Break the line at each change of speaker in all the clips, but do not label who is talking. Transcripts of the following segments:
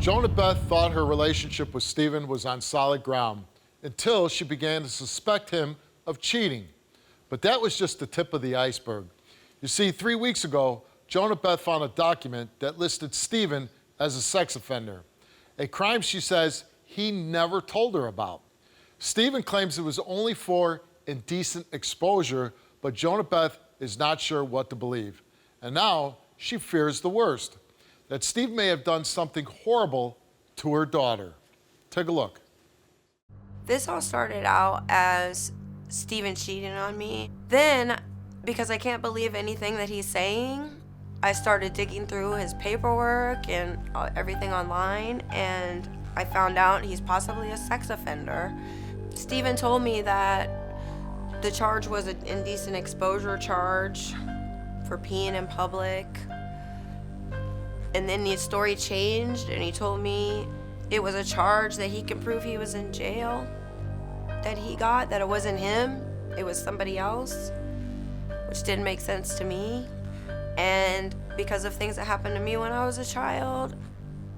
Jonibeth thought her relationship with Stephen was on solid ground until she began to suspect him of cheating. But that was just the tip of the iceberg. You see, 3 weeks ago, Jonibeth found a document that listed Stephen as a sex offender, a crime she says he never told her about. Stephen claims it was only for indecent exposure, but Jonibeth is not sure what to believe. And now she fears the worst, that Steve may have done something horrible to her daughter. Take a look.
This all started out as Steven cheating on me. Then, because I can't believe anything that he's saying, I started digging through his paperwork and everything online, and I found out he's possibly a sex offender. Steven told me that the charge was an indecent exposure charge for peeing in public. And then the story changed, and he told me it was a charge that he can prove he was in jail, that he got, that it wasn't him, it was somebody else, which didn't make sense to me. And because of things that happened to me when I was a child,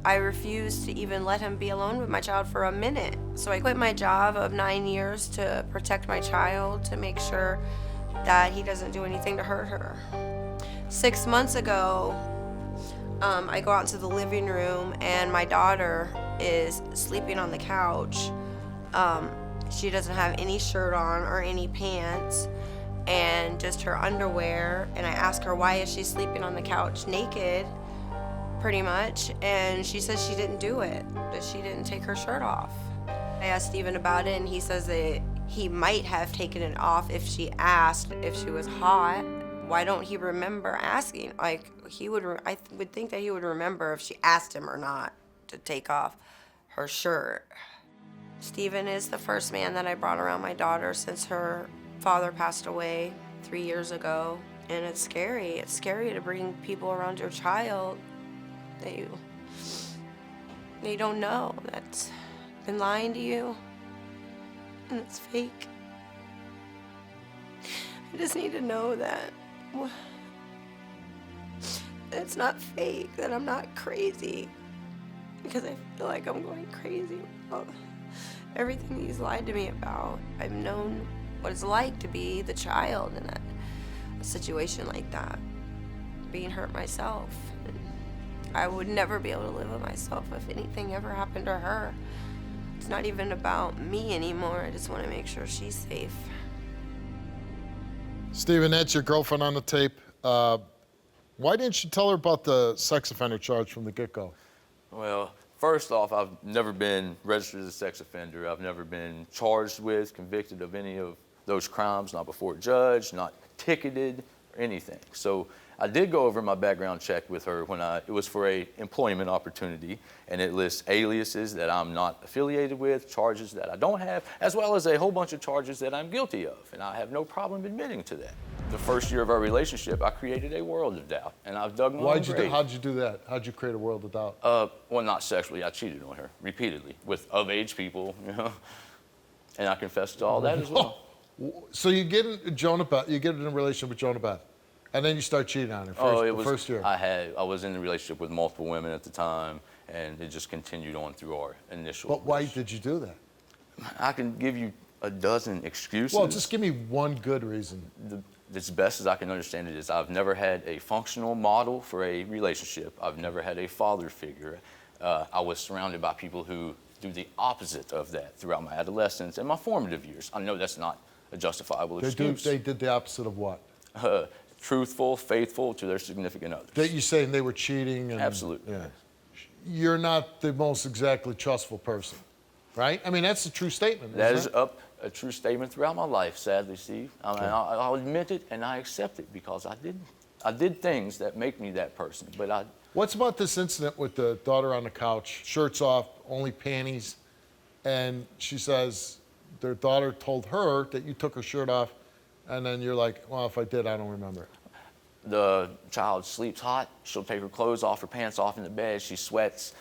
I refused to even let him be alone with my child for a minute. So I quit my job of 9 years to protect my child, to make sure that he doesn't do anything to hurt her. 6 months ago, I go out into the living room and my daughter is sleeping on the couch. She doesn't have any shirt on or any pants and just her underwear. And I ask her, why is she sleeping on the couch naked, pretty much? And she says she didn't do it, that she didn't take her shirt off. I asked Steven about it and he says that he might have taken it off if she asked if she was hot. Why don't he remember asking? Like, I would think that he would remember if she asked him or not to take off her shirt. Steven is the first man that I brought around my daughter since her father passed away 3 years ago. And it's scary. It's scary to bring people around your child that they don't know, that's been lying to you, and it's fake. I just need to know that it's not fake, that I'm not crazy, because I feel like I'm going crazy about everything he's lied to me about. I've known what it's like to be the child in a situation like that, being hurt myself. And I would never be able to live with myself if anything ever happened to her. It's not even about me anymore. I just want to make sure she's safe.
Stephen, that's your girlfriend on the tape. Why didn't you tell her about the sex offender charge from the get-go?
Well, first off, I've never been registered as a sex offender. I've never been charged with, convicted of any of those crimes, not before a judge, not ticketed, or anything. So I did go over my background check with her when it was for a employment opportunity, and it lists aliases that I'm not affiliated with, charges that I don't have, as well as a whole bunch of charges that I'm guilty of, and I have no problem admitting to that. The first year of our relationship, I created a world of doubt, and I've dug my own grave.
How'd you do that? How'd you create a world of doubt?
Well, not sexually. I cheated on her repeatedly with of-age people, you know, and I confessed to all that as well.
So you get in a relationship with Jonibeth, and then you start cheating on her first year.
I was in a relationship with multiple women at the time, and it just continued on through our initial.
But why did you do that?
I can give you a dozen excuses.
Well, just give me one good reason.
As best as I can understand it is I've never had a functional model for a relationship. I've never had a father figure. I was surrounded by people who do the opposite of that throughout my adolescence and my formative years. I know that's not a justifiable excuse.
They did the opposite of what?
Truthful, faithful to their significant others.
That you saying they were cheating?
Absolutely.
Yeah. You're not the most exactly trustful person, right? I mean, that's a true statement.
That is a true statement throughout my life, sadly, Steve. I mean, I'll admit it and I accept it because I did things that make me that person. But
What's about this incident with the daughter on the couch, shirts off, only panties, and she says their daughter told her that you took her shirt off, and then you're like, well, if I did, I don't remember it.
The child sleeps hot. She'll take her clothes off, her pants off in the bed. She sweats.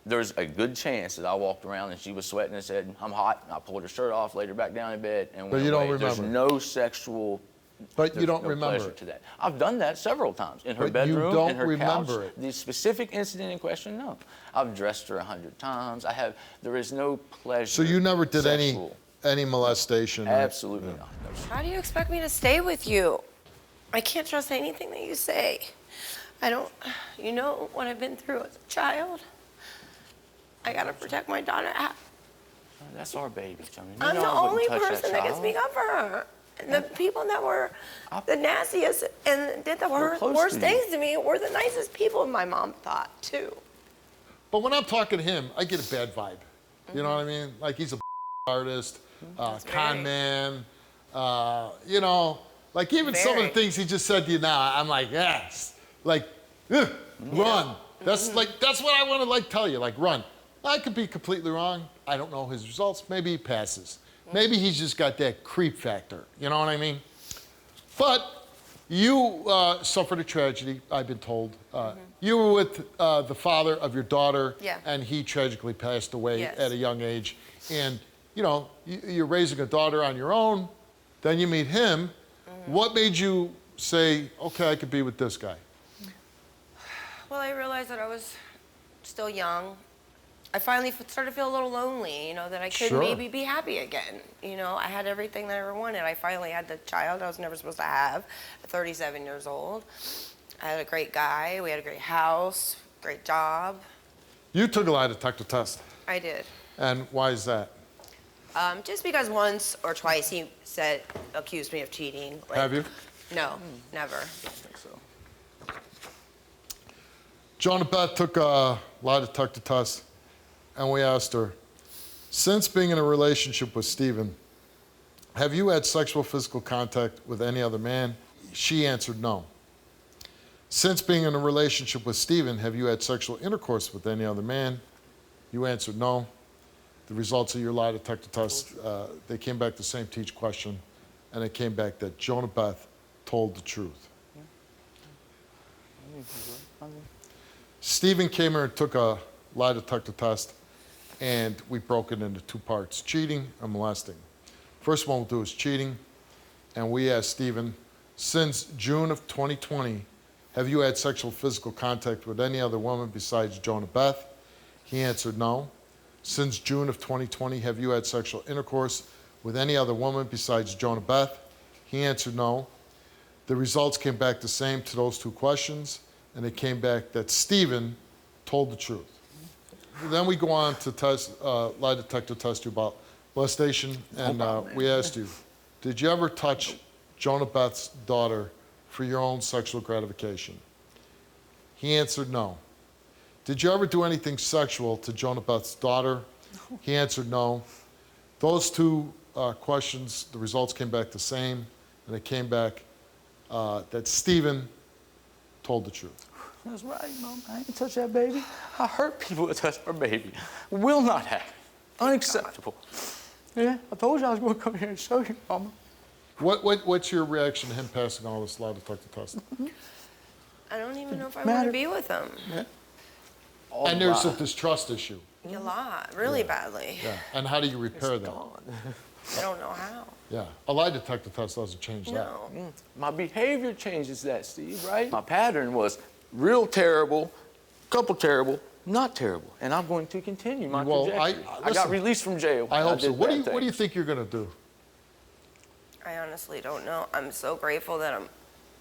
There's a good chance that I walked around and she was sweating and said, I'm hot. And I pulled her shirt off, laid her back down in bed, and went
But you don't
away.
remember?
There's no sexual
But you
There's
don't
no
remember
pleasure
it.
to that. I've done that several times in her
But you
bedroom,
don't
in her
remember
couch.
it.
The specific incident in question, no. I've dressed her 100 times. There is no pleasure.
So you never did
sexual.
any molestation?
Absolutely not. No, sir.
How do you expect me to stay with you? I can't trust anything that you say. I don't, you know what I've been through as a child? I gotta protect my daughter.
That's our baby, Johnny. You
I'm
know
the
I wouldn't
only
touch that
person that can
child.
speak up for her. And the people that were the nastiest and did the
We're close
worst
to you.
things to me were the nicest people, my mom thought, too.
But when I'm talking to him, I get a bad vibe. You know what I mean? Like he's a artist, con
very-
man. You know, like even some of the
Very.
things he just said to you now, I'm like, yes, like, ugh, run. That's like that's what I want to like tell you, like run. I could be completely wrong. I don't know his results. Maybe he passes. Maybe he's just got that creep factor. You know what I mean? But you suffered a tragedy, I've been told. You were with the father of your daughter,
Yeah.
and he tragically passed away
Yes.
at a young age. And, you know, you're raising a daughter on your own. Then you meet him. What made you say, okay, I could be with this guy?
Well, I realized that I was still young. I finally started to feel a little lonely, you know, that I could
Sure.
maybe be happy again. You know, I had everything that I ever wanted. I finally had the child I was never supposed to have at 37 years old. I had a great guy. We had a great house, great job.
You took a lie detector test.
I did.
And why is that?
Just because once or twice he accused me of cheating. Like,
Have you?
No, never.
I think so.
Jonibeth took a lie detector test, and we asked her, since being in a relationship with Stephen, have you had sexual physical contact with any other man? She answered no. Since being in a relationship with Stephen, have you had sexual intercourse with any other man? You answered no. The results of your lie detector test, they came back the same to each question, and it came back that Jonibeth told the truth. Stephen came here and took a lie detector test, and we broke it into two parts, cheating and molesting. First one we'll do is cheating, and we asked Stephen, since June of 2020, have you had sexual physical contact with any other woman besides Jonibeth? He answered no. Since June of 2020, have you had sexual intercourse with any other woman besides Jonibeth? He answered no. The results came back the same to those two questions, and it came back that Stephen told the truth. Then we go on to test, lie detector test you about molestation, and we asked you, did you ever touch Jonibeth's daughter for your own sexual gratification? He answered no. Did you ever do anything sexual to Jonibeth's daughter? He answered no. Those two questions, the results came back the same, and it came back that Stephen told the truth.
That's right, Mom. I ain't touch that baby. I hurt people that touch our baby. Will not happen. Unacceptable. Yeah, I told you I was going to come here and show you, Mama.
What's your reaction to him passing all this lie detector test?
I don't even know if I want
Matter.
to be with him.
Yeah.
And there's a distrust issue.
A lot, really badly.
Yeah. And how do you repair that?
I don't know how.
Yeah. A lie detector test doesn't change that.
No.
My behavior changes that, Steve, right? My pattern was real terrible, couple terrible, not terrible. And I'm going to continue my
Well,
trajectory. I got
listen,
released from jail.
I hope so.
did
What
bad
do you
things.
think you're going to do?
I honestly don't know. I'm so grateful that I'm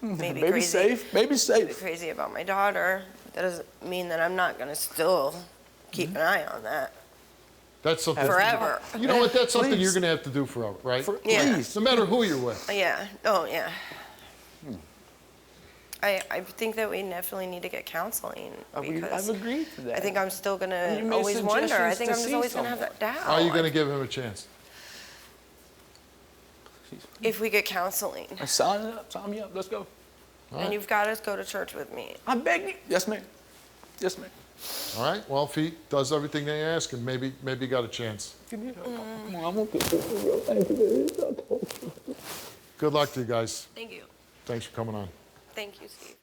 maybe
Baby
crazy.
safe, baby
Maybe
safe.
crazy about my daughter. That doesn't mean that I'm not gonna still keep an eye on that
That's something.
forever.
You know what? That's something
Please.
you're going to have to do forever, right?
Yeah.
Please.
No matter who you're with.
Yeah. Oh yeah. I think that we definitely need to get counseling because
I've agreed to that.
I think I'm still
And you
gonna
made
always wonder. I
suggestions
think
to
I'm just
see
always gonna have
someone.
that doubt.
Are you going to give him a chance?
If we get counseling,
Sign it up, sign me up, let's go.
and you've got to go to church with me.
I beg you. Yes, ma'am. Yes, ma'am.
All right. Well, if he does everything they ask, and maybe you got a chance.
Give me a hug. Come on, I'm okay. Thank you, baby.
Good luck to you guys.
Thank you.
Thanks for coming on.
Thank you, Steve.